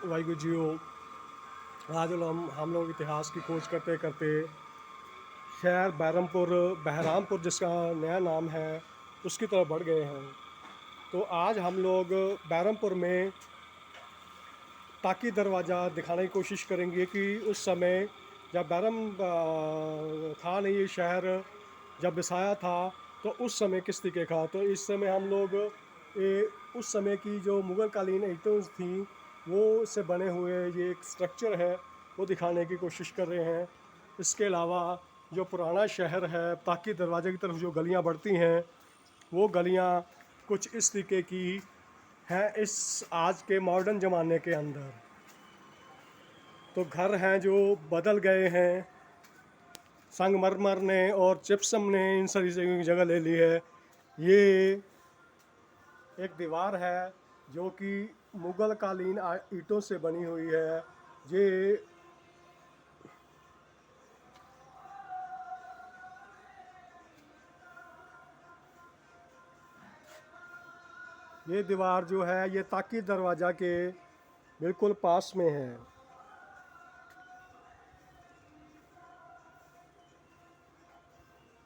वाहिगुरु जी। आज हम लोग इतिहास की खोज करते करते शहर बहरामपुर जिसका नया नाम है उसकी तरफ बढ़ गए हैं। तो आज हम लोग बहरमपुर में ताकी दरवाज़ा दिखाने की कोशिश करेंगे कि उस समय जब खान ने ये शहर जब बसाया था तो उस समय किस तरीके का। तो इस समय हम लोग उस समय की जो मुग़ल कालीन ईंटों थी वो से बने हुए ये एक स्ट्रक्चर है वो दिखाने की कोशिश कर रहे हैं। इसके अलावा जो पुराना शहर है ताकी दरवाज़े की तरफ जो गलियां बढ़ती हैं वो गलियां कुछ इस तरीके की हैं इस आज के मॉडर्न ज़माने के अंदर। तो घर हैं जो बदल गए हैं, संगमरमर ने और जिप्सम ने इन सारी जगह ले ली है। ये एक दीवार है जो कि मुग़ल कालीन ईंटों से बनी हुई है। ये दीवार जो है ये ताकी दरवाज़ा के बिल्कुल पास में है।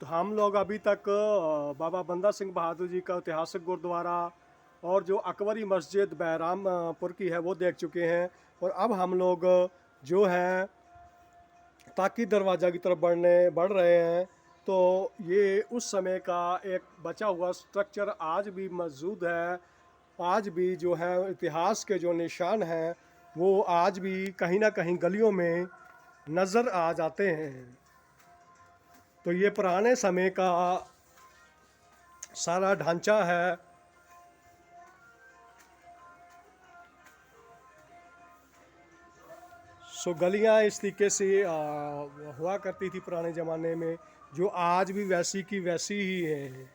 तो हम लोग अभी तक बाबा बंदा सिंह बहादुर जी का ऐतिहासिक गुरुद्वारा और जो अकबरी मस्जिद बहरामपुर की है वो देख चुके हैं। और अब हम लोग जो है ताकी दरवाज़ा की तरफ बढ़ रहे हैं। तो ये उस समय का एक बचा हुआ स्ट्रक्चर आज भी मौजूद है। आज भी जो है इतिहास के जो निशान हैं वो आज भी कहीं ना कहीं गलियों में नज़र आ जाते हैं। तो ये पुराने समय का सारा ढांचा है। सो गलियां इस तरीके से हुआ करती थी पुराने ज़माने में, जो आज भी वैसी की वैसी ही है।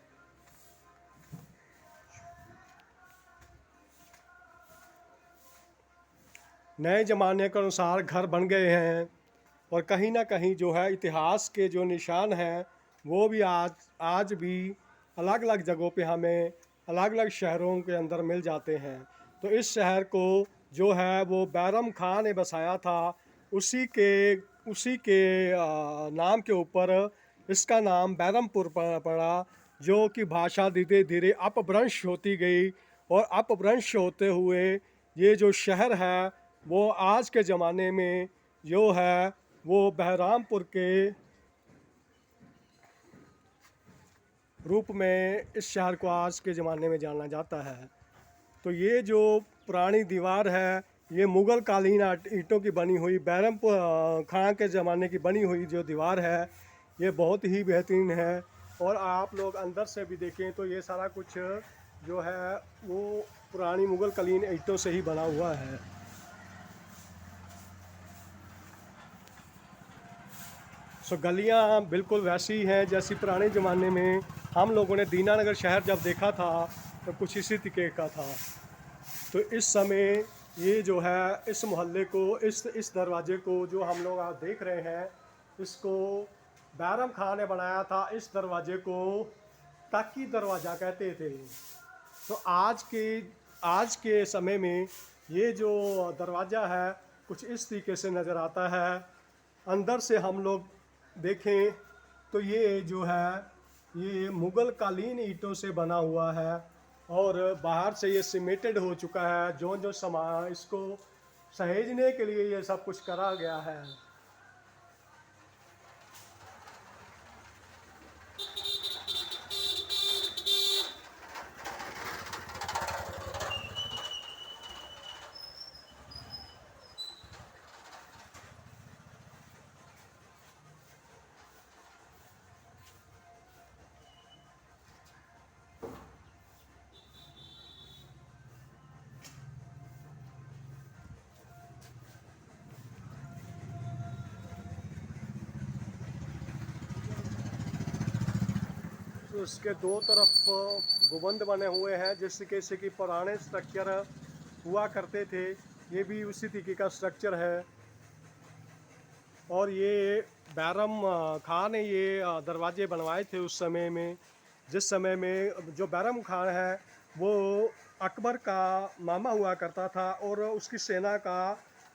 नए ज़माने के अनुसार घर बन गए हैं और कहीं ना कहीं जो है इतिहास के जो निशान हैं वो भी आज भी अलग अलग जगहों पे हमें अलग अलग शहरों के अंदर मिल जाते हैं। तो इस शहर को जो है वो बैरम खान ने बसाया था, उसी के नाम के ऊपर इसका नाम बैरमपुर पड़ा, जो कि भाषा धीरे धीरे अपभ्रंश होती गई और अपभ्रंश होते हुए ये जो शहर है वो आज के ज़माने में जो है वो बहरामपुर के रूप में इस शहर को आज के ज़माने में जाना जाता है। तो ये जो पुरानी दीवार है ये मुग़ल कालीन ईंटों की बनी हुई बैरमपुर खां के ज़माने की बनी हुई जो दीवार है ये बहुत ही बेहतरीन है। और आप लोग अंदर से भी देखें तो ये सारा कुछ जो है वो पुरानी मुग़ल कालीन ईंटों से ही बना हुआ है। सो गलियाँ बिल्कुल वैसी हैं जैसी पुराने ज़माने में हम लोगों ने दीनानगर शहर जब देखा था तो कुछ इसी तरीके का था। तो इस समय ये जो है इस मोहल्ले को इस दरवाज़े को जो हम लोग आज देख रहे हैं इसको बैरम खां ने बनाया था। इस दरवाज़े को ताकी दरवाज़ा कहते थे। तो आज के समय में ये जो दरवाज़ा है कुछ इस तरीके से नज़र आता है। अंदर से हम लोग देखें तो ये जो है ये मुग़ल कालीन ईंटों से बना हुआ है और बाहर से ये सीमेंटेड हो चुका है। जो जो सामान इसको सहेजने के लिए ये सब कुछ करा गया है। तो इसके दो तरफ गुंबद बने हुए हैं जैसे कि पुराने स्ट्रक्चर हुआ करते थे। ये भी उसी तरीके का स्ट्रक्चर है। और ये बैरम खान ने ये दरवाजे बनवाए थे उस समय में, जिस समय में जो बैरम खान है वो अकबर का मामा हुआ करता था और उसकी सेना का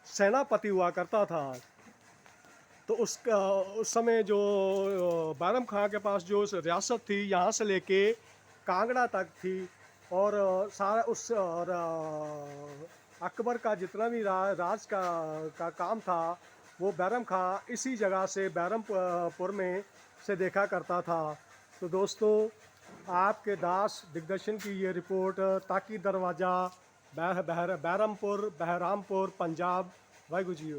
सेनापति हुआ करता था। तो उस समय जो बैरम खां के पास जो रियासत थी यहाँ से लेके कांगड़ा तक थी, और सारा उस और अकबर का जितना भी राज का काम था वो बैरम खां इसी जगह से बैरमपुर में से देखा करता था। तो दोस्तों, आपके दास दिग्दर्शन की ये रिपोर्ट ताकि दरवाज़ा बैरमपुर बहरामपुर पंजाब। वाहिगुरू जी।